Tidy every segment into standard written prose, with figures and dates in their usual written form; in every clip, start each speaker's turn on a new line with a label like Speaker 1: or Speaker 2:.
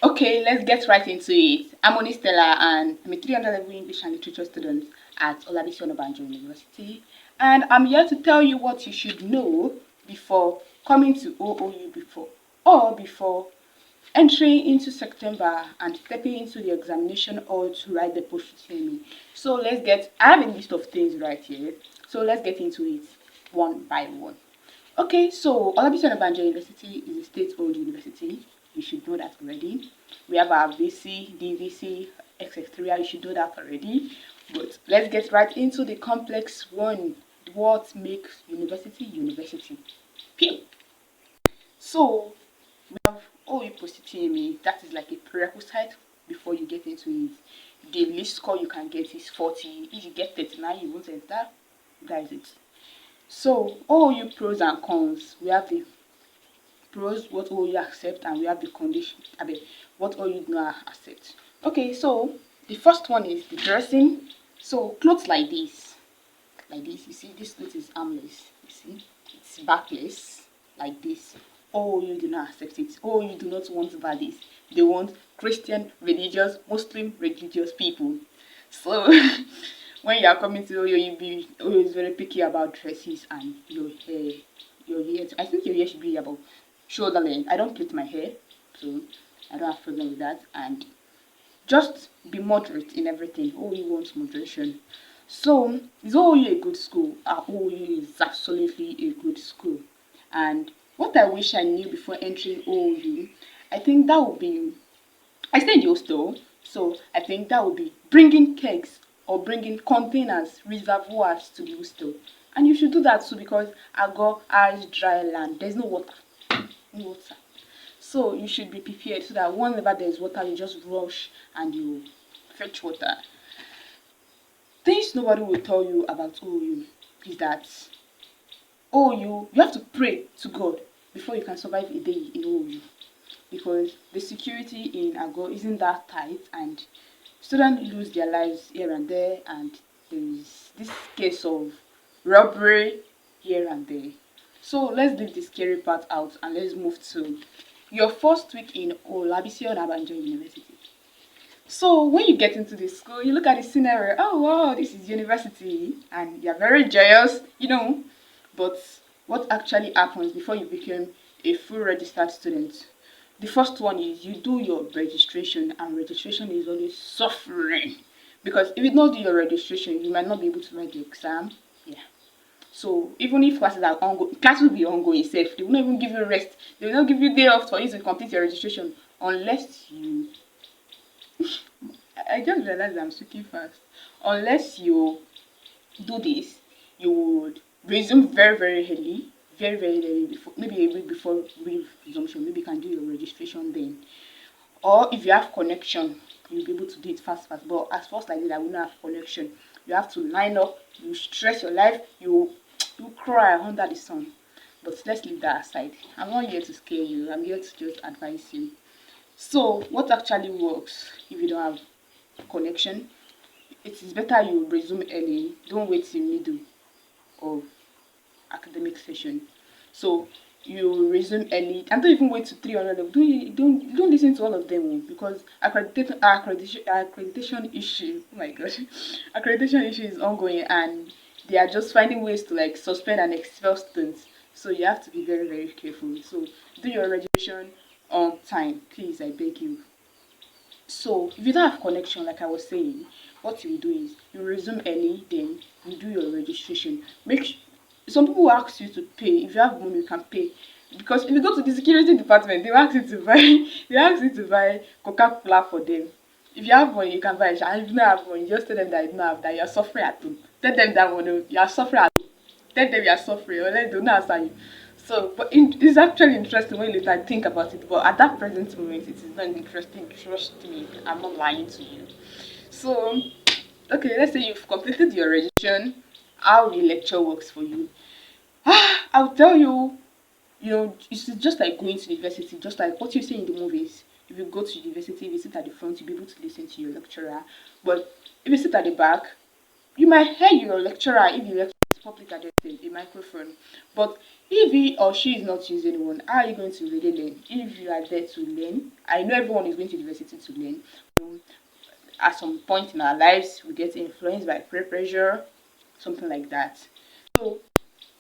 Speaker 1: Okay, let's get right into it. I'm Oni Stella and I'm a 300 level English and Literature student at Olabisi Onabanjo University. And I'm here to tell you what you should know before coming to OOU before entering into September and stepping into the examination hall to write the post-UTME. I have a list of things right here. So let's get into it one by one. Okay, so Olabisi Onabanjo University is a state-owned university. You should know that already. We have our VC, DVC, etc. You should know that already. But let's get right into the complex one. What makes university university? Pew! So we have OOU Post-UTME. That is like a prerequisite before you get into it. The least score you can get is 40. If you get 39, you won't enter. That is it. So OOU pros and cons. We have the pros, what OOU accept, and we have the condition, what OOU do not accept. Okay, so the first one is the dressing. So clothes like this, you see, this clothes is armless, you see, it's backless, like this. OOU do not accept it. OOU do not want baddies. They want Christian, religious, Muslim, religious people. So when you are coming to OOU, you be always very picky about dresses and your hair. Your hair, I think your hair should be about shoulder length. I don't plait my hair, so I don't have problem with that. And just be moderate in everything. OOU wants moderation. So is OOU a good school? OOU is absolutely a good school. And what I wish I knew before entering OOU, I think that would be, I stay in the hostel, so I think that would be bringing kegs or bringing containers, reservoirs to the hostel. And you should do that too because Ago has dry land. There's no water. No water. So you should be prepared so that whenever there's water, you just rush and you fetch water. Things nobody will tell you about OOU is that OOU, you have to pray to God before you can survive a day in OOU. Because the security in Ago isn't that tight and students lose their lives here and there, and there is this case of robbery here and there. So let's leave the scary part out and let's move to your first week in Olabisi Onabanjo University. So when you get into the school, you look at the scenario, oh wow, this is university, and you're very joyous. But what actually happens before you become a full registered student? The first one is you do your registration, and registration is always suffering. Because if you don't do your registration, you might not be able to write the exam. Yeah. So even if classes are ongoing, class will be ongoing safe. They will not even give you rest. They will not give you day off for you to complete your registration unless you I just realized I'm speaking fast. Unless you do this, you would resume very, very early, very, very early, before, maybe a week before resumption. Maybe you can do your registration then. Or if you have connection, you'll be able to do it fast, fast. But as fast like this, I will not have connection. You have to line up, you stress your life, you cry under the sun. But let's leave that aside. I'm not here to scare you, I'm here to just advise you. So what actually works if you don't have connection? It is better you resume early. Don't wait till middle of academic session. So you resume early and don't even wait to 300 level. Don't listen to all of them because accreditation issue. Oh my gosh, accreditation issue is ongoing and they are just finding ways to like suspend and expel students. So you have to be very, very careful. So do your registration on time, please. I beg you. So if you don't have connection, like I was saying, what you do is you resume early, then you do your registration. Some people will ask you to pay. If you have money, you can pay. Because if you go to the security department, they will ask you to buy they ask you to buy Coca-Cola for them. If you have money, you can buy it. And if you don't have money, just tell them that you don't have that you are suffering at home. Tell them that money you are suffering at home. Tell them you are suffering, or let them not answer you. So, but it's actually interesting when you later think about it. But at that present moment, it is not interesting. Trust me, I'm not lying to you. So, okay, let's say you've completed your registration. How the lecture works for you? I'll tell you. It's just like going to university, just like what you see in the movies. If you go to university, if you sit at the front, you'll be able to listen to your lecturer. But if you sit at the back, you might hear your lecturer if you lecture public addressing, a microphone. But if he or she is not using one, how are you going to really learn? If you are there to learn, I know everyone is going to university to learn. At some point in our lives, we get influenced by peer pressure, something like that. So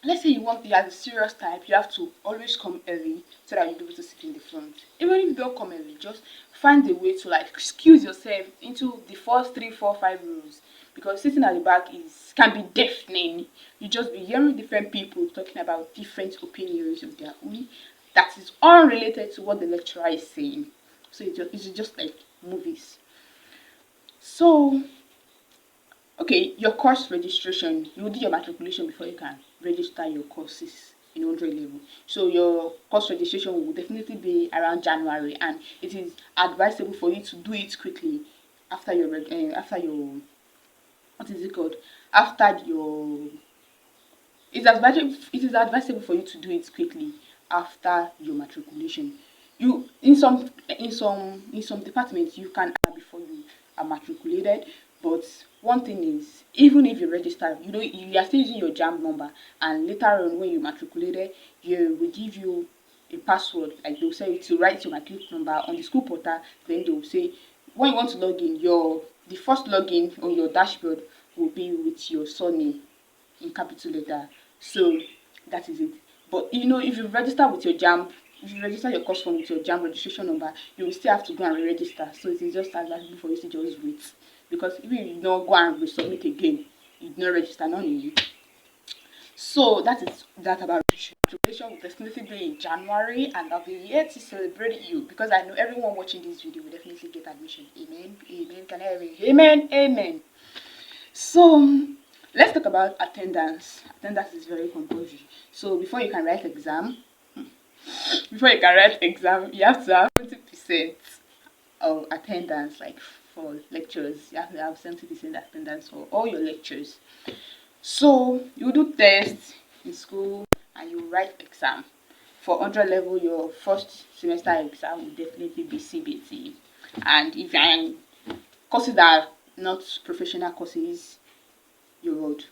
Speaker 1: let's say you are the serious type, you have to always come early so that you'll be able to sit in the front. Even if you don't come early, just find a way to like excuse yourself into the first 3, 4, 5 rows, because sitting at the back can be deafening. You just be hearing different people talking about different opinions of their own that is unrelated to what the lecturer is saying. So it's just like movies. So okay, your course registration, you will do your matriculation before you can register your courses in 100 level. So your course registration will definitely be around January, and it is advisable for you to do it quickly after your what is it called? After your it is advisable for you to do it quickly after your matriculation. You in some departments you can before you are matriculated, but one thing is, even if you register, you are still using your JAMB number, and later on when you matriculated, you will give you a password. Like they'll say to write your matric number on the school portal. Then they'll say when you want to log in, the first login on your dashboard will be with your surname in capital letter. So that is it. But if you register with your JAMB, if you register your course form with your JAMB registration number, you will still have to go and re-register. So it is just advisable for you to just wait. Because if you don't go and resubmit again, you do not register, not you. So that is that about registration. Registration will definitely be in January, and I'll be here to celebrate you, because I know everyone watching this video will definitely get admission. Amen. Amen. Can I hear it? Amen. Amen. So let's talk about attendance. Attendance is very compulsory. So before you can write exam, you have to have 20% of attendance, like for lectures. You have to have 70% attendance for all your lectures. So you do tests in school and you write exam. For 100 level, your first semester exam will definitely be CBT. And if you're in courses that are not professional courses, you would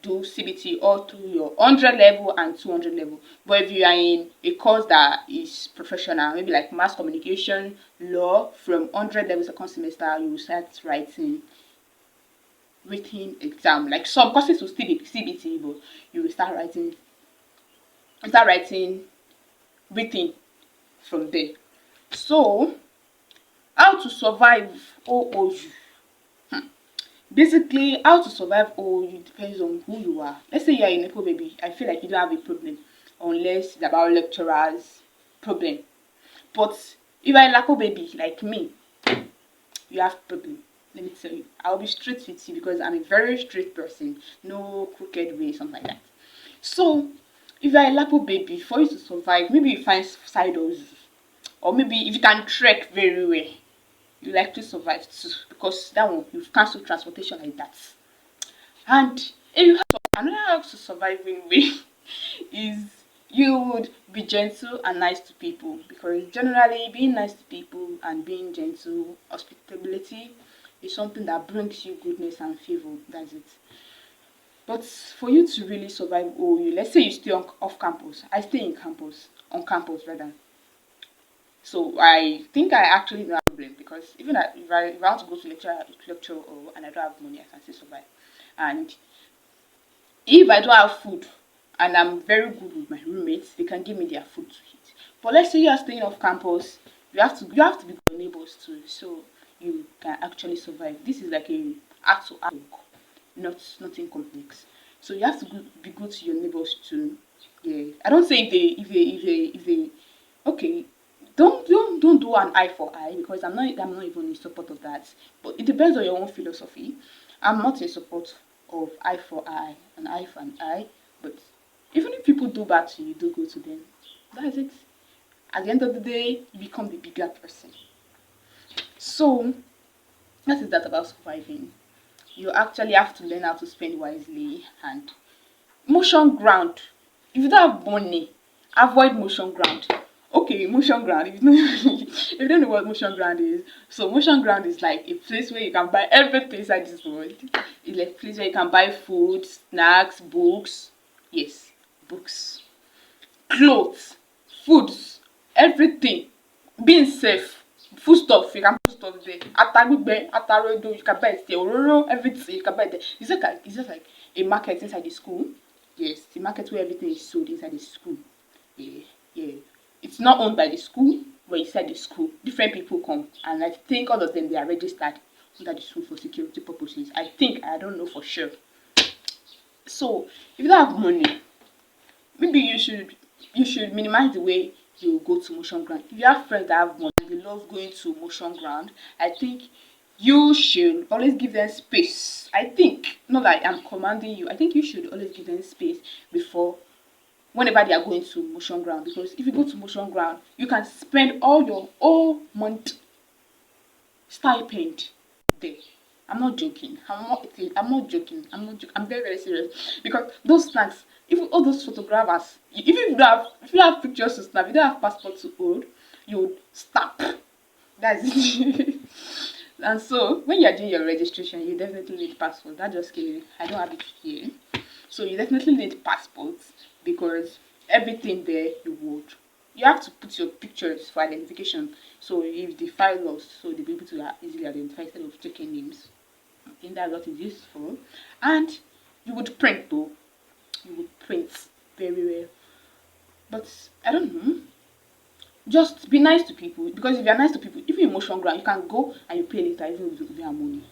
Speaker 1: do CBT all through your 100 level and 200 level. But if you are in a course that is professional, maybe like mass communication, law, from 100 level second semester, you will start writing written exam. Like some courses will still be CBT, but you will start writing written from there. So how to survive OOU? Basically, how to survive OOU depends on who you are. Let's say you are a Nepo baby. I feel like you don't have a problem unless it's about lecturers problem. But if you are a Lapo baby like me, you have problem. Let me tell you, I'll be straight with you because I'm a very straight person. No crooked way, something like that. So if you're a Lapo baby, for you to survive, maybe you find side hustles, or maybe if you can trek very well, you likely survive too, because that one you've cancelled transportation like that. And if you have another how to surviving way is you would be gentle and nice to people, because generally being nice to people and being gentle, hospitality is something that brings you goodness and favor. That's it. But for you to really survive OU, let's say you stay off campus. I stay on campus rather. So I think I actually don't have a problem, because even if I want to go to lecture and I don't have money, I can still survive. And if I don't have food and I'm very good with my roommates, they can give me their food to eat. But let's say you are staying off campus, you have to be good with your neighbors too, so you can actually survive. This is like a act to act, nothing complex. So you have to be good to your neighbors too. Yeah, I don't say if they okay. Don't do an eye for eye, because I'm not even in support of that. But it depends on your own philosophy. I'm not in support of eye for eye, an eye for an eye. But even if people do bad to you, do good to them. That's it. At the end of the day, you become the bigger person. So that is that about surviving. You actually have to learn how to spend wisely, and motion ground. If you don't have money, avoid motion ground. Okay, motion ground. If you, know, if you don't know what motion ground is, so motion ground is like a place where you can buy everything inside this world. It's like a place where you can buy food, snacks, books. Yes, books, clothes, foods, everything. Being safe, food stuff, you can put stuff there. Atagbegbe, atarodo, you can buy it there. Ororo, everything you can buy it there. It's just like a market inside the school. Yes, the market where everything is sold inside the school. Yeah, yeah. It's not owned by the school, but inside the school, different people come, and I think all of them they are registered under the school for security purposes. I think I don't know for sure. So if you don't have money, maybe you should minimize the way you go to motion ground. If you have friends that have money, they love going to motion ground. I think you should always give them space. I think not that I'm commanding you. I think you should always give them space before whenever they are going to motion ground, because if you go to motion ground you can spend all your whole month stipend there. I'm very very serious, because those snacks, if all those photographers, if you have pictures to snap, if you don't have passport to hold, you would stop. That's it. And so when you're doing your registration, you definitely need passport. That just kidding, I don't have it here. So you definitely need passports, because everything there you have to put your pictures for identification. So if they file lost, so they'll be able to easily identify instead of checking names. I think that's what is useful. And you would print though. You would print very well. But I don't know. Just be nice to people, because if you're nice to people, if you're emotion ground, you can go and you pay later even if you have money.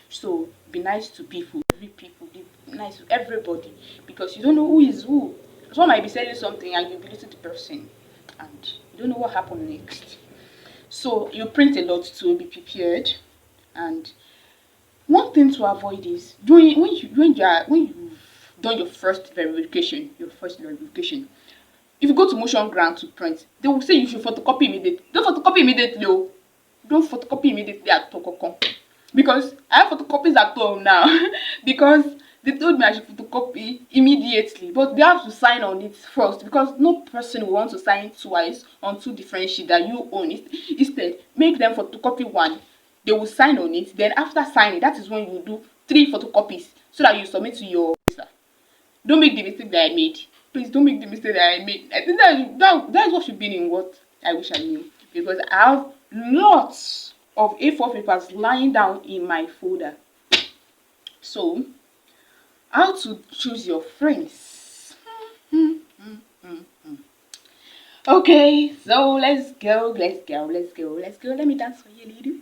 Speaker 1: So be nice to people, be nice to everybody, because you don't know who is who. Someone might be selling something and you believe to the person, and you don't know what happened next. So you print a lot to be prepared. And one thing to avoid is doing when you've done your first verification. If you go to motion ground to print, they will say you should photocopy immediately. Don't photocopy immediately, oh. Don't photocopy immediately at all. Because I have photocopies at home now. Because they told me I should photocopy immediately. But they have to sign on it first. Because no person will want to sign twice on two different sheets that you own it. Instead, make them photocopy one. They will sign on it. Then after signing, that is when you will do 3 photocopies. So that you submit to your officer. Don't make the mistake that I made. Please don't make the mistake that I made. I think that's what should be in what I wish I knew. Because I have lots of A4 papers lying down in my folder. So, how to choose your friends? Okay, so let's go. Let me dance for you, little.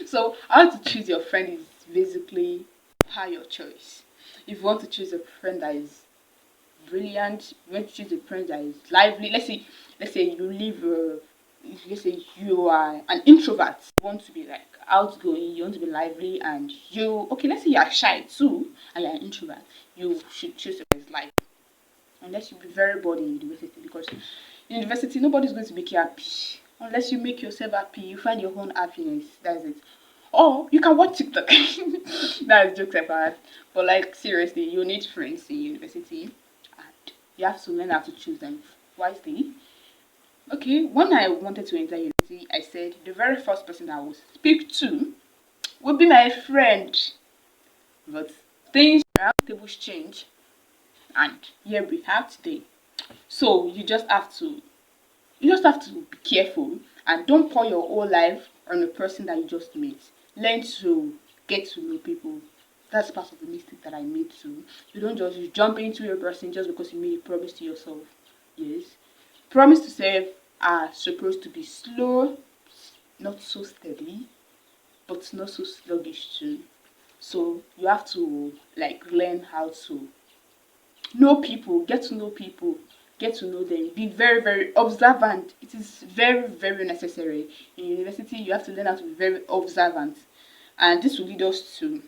Speaker 1: So, how to choose your friend is basically per your choice. If you want to choose a friend that is brilliant, you want to choose a friend that is lively. Let's say you are an introvert, you want to be like outgoing, you want to be lively, and let's say you are shy too and you're an introvert, you should choose a friend like, unless you be very bored in university, because in university nobody's going to make you happy. Unless you make yourself happy, you find your own happiness. That's it. Or you can watch TikTok. That's jokes apart. But like seriously, you need friends in university, and you have to learn how to choose them wisely. Okay, when I wanted to enter university, I said the very first person I would speak to would be my friend. But things around tables change, and here we have today. So you just have to be careful, and don't pour your whole life on a person that you just met. Learn to get to know people. That's part of the mistake that I made too. You don't just jump into a person just because you made a promise to yourself. Yes. Promise to self are supposed to be slow, not so steady, but not so sluggish too. So you have to like learn how to know people, get to know them, be very very observant. It is very very necessary. In university you have to learn how to be very observant, and this will lead us to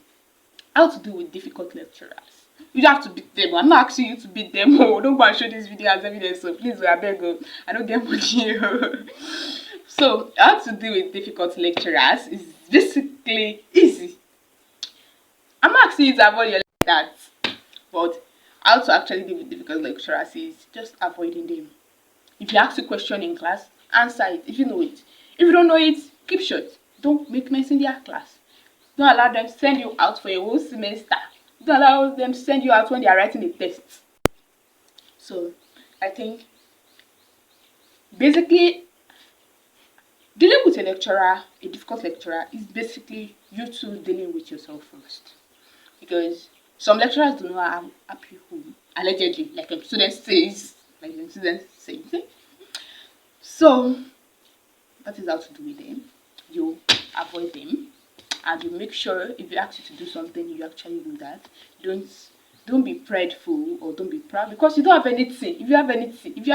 Speaker 1: how to deal with difficult lecturers. You don't have to beat them. I'm not asking you to beat them. Oh, don't go and show this video as evidence. So please, I beg you. I don't get money. So how to deal with difficult lecturers is basically easy. I'm not asking you to avoid your like that, but how to actually deal with difficult lecturers is just avoiding them. If you ask a question in class, answer it if you know it. If you don't know it, keep short. Don't make mess in their class. Don't allow them to send you out for a whole semester. Don't allow them to send you out when they are writing a test. So I think basically dealing with a lecturer, a difficult lecturer, is basically you two dealing with yourself first. Because some lecturers do not have happy home, allegedly, like a student says, So that is how to do with them. You avoid them, and you make sure if you ask you to do something, you actually do that. Don't be prideful or don't be proud because you don't have anything. If you have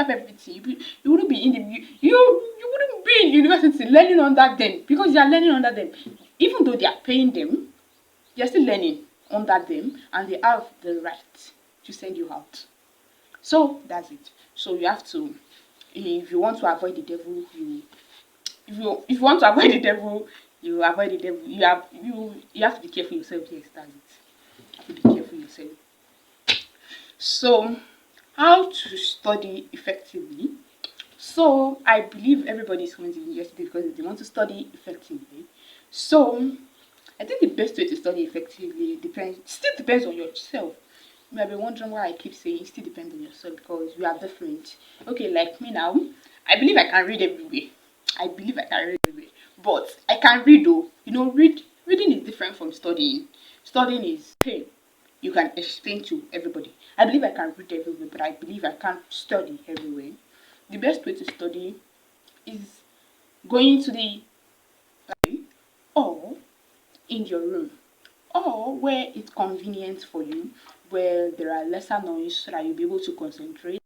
Speaker 1: everything, you wouldn't be in the you wouldn't be in university learning under them because you are learning under them. Even though they are paying them, they are still learning under them, and they have the right to send you out. So that's it. So you have to, if you want to avoid the devil, if you want to avoid the devil, you avoid the devil. You have to be careful yourself. Yes, that's it. You have to be careful yourself. So, how to study effectively? So, I believe everybody is coming to university because they want to study effectively. So, I think the best way to study effectively still depends on yourself. You might be wondering why I keep saying it still depends on yourself because we are different. Okay, like me now, I believe I can read everywhere. But I can read though. Reading is different from studying. Studying is okay. You can explain to everybody. I believe I can read everywhere, but I believe I can't study everywhere. The best way to study is going to the library or in your room or where it's convenient for you, where there are lesser noise so that you'll be able to concentrate.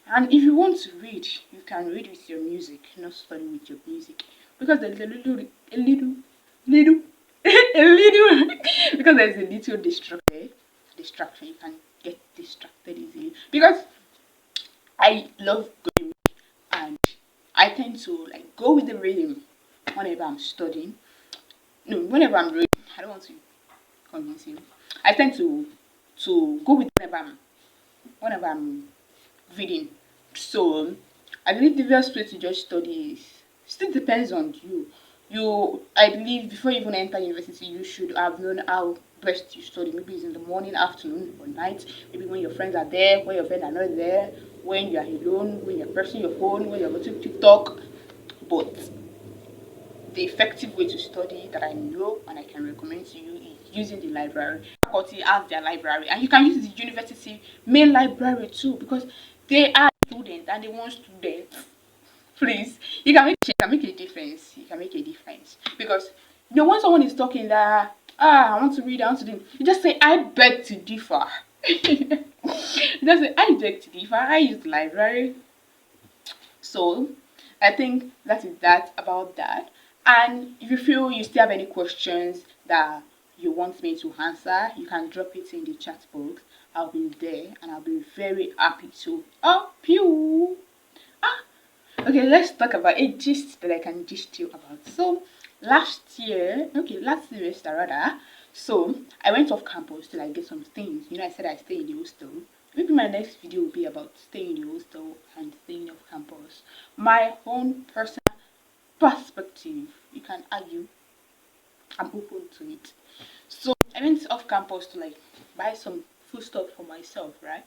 Speaker 1: And if you want to read, you can read with your music, not study with your music. Because there's a little, because there's a little distraction. You can get distracted easily. Because I love going and I tend to like go with the rhythm whenever I'm studying. No, whenever I'm reading, I don't want to convince you. I tend to go with whenever I'm reading. So I believe the best way to just study still depends on you. I believe before you even enter university, you should have known how best you study. Maybe it's in the morning, afternoon, or night. Maybe when your friends are there, when your friends are not there, when you are alone, when you're pressing your phone, when you're watching TikTok. But the effective way to study that I know and I can recommend to you is using the library. Faculty has their library, and you can use the university main library too because they are students and they want students. Please, you can make a difference. You can make a difference because when someone is talking that I want to read, I want to do, you just say I beg to differ. You just say I beg to differ. I use the library. So I think that is that about that. And if you feel you still have any questions that you want me to answer, you can drop it in the chat box. I'll be there and I'll be very happy to help you. Okay, let's talk about a gist that I can gist you about. So last semester rather, so I went off campus to like get some things. I said I stay in the hostel. Maybe my next video will be about staying in the hostel and staying off campus. My own personal perspective. You can argue. I'm open to it. So I went off campus to like buy some food stuff for myself, right?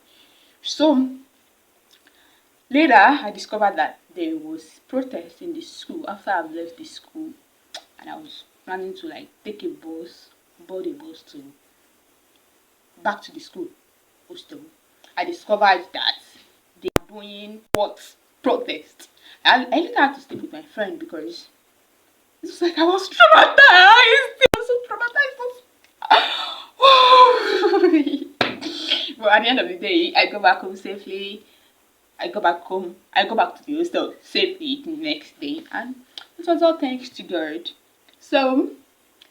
Speaker 1: So later I discovered that there was protest in the school after I've left the school, and I was planning to like take a bus, board a bus to back to the school hostel. I discovered that they are doing what protest. I later had to stay with my friend because it was like I was traumatized. I was so traumatized. But at the end of the day, I go back home safely. I go back to the hostel safely the next day, and it was all thanks to God. So,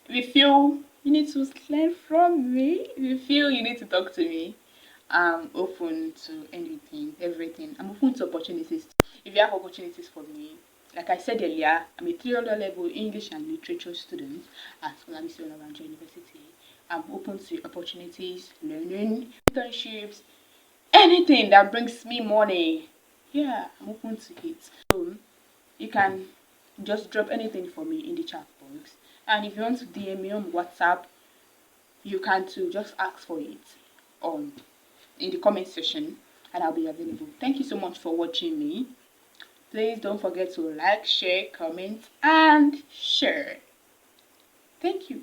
Speaker 1: if you feel you need to learn from me, if you feel you need to talk to me, I'm open to anything, everything. I'm open to opportunities. If you have opportunities for me, like I said earlier, I'm a 300 level English and literature student at Olabisi Onabanjo University. I'm open to opportunities, learning, internships, anything that brings me money. Yeah, I'm open to it. So you can just drop anything for me in the chat box. And if you want to DM me on WhatsApp, you can too. Just ask for it on in the comment section, and I'll be available. Thank you so much for watching me. Please don't forget to like, share, comment, and share. Thank you.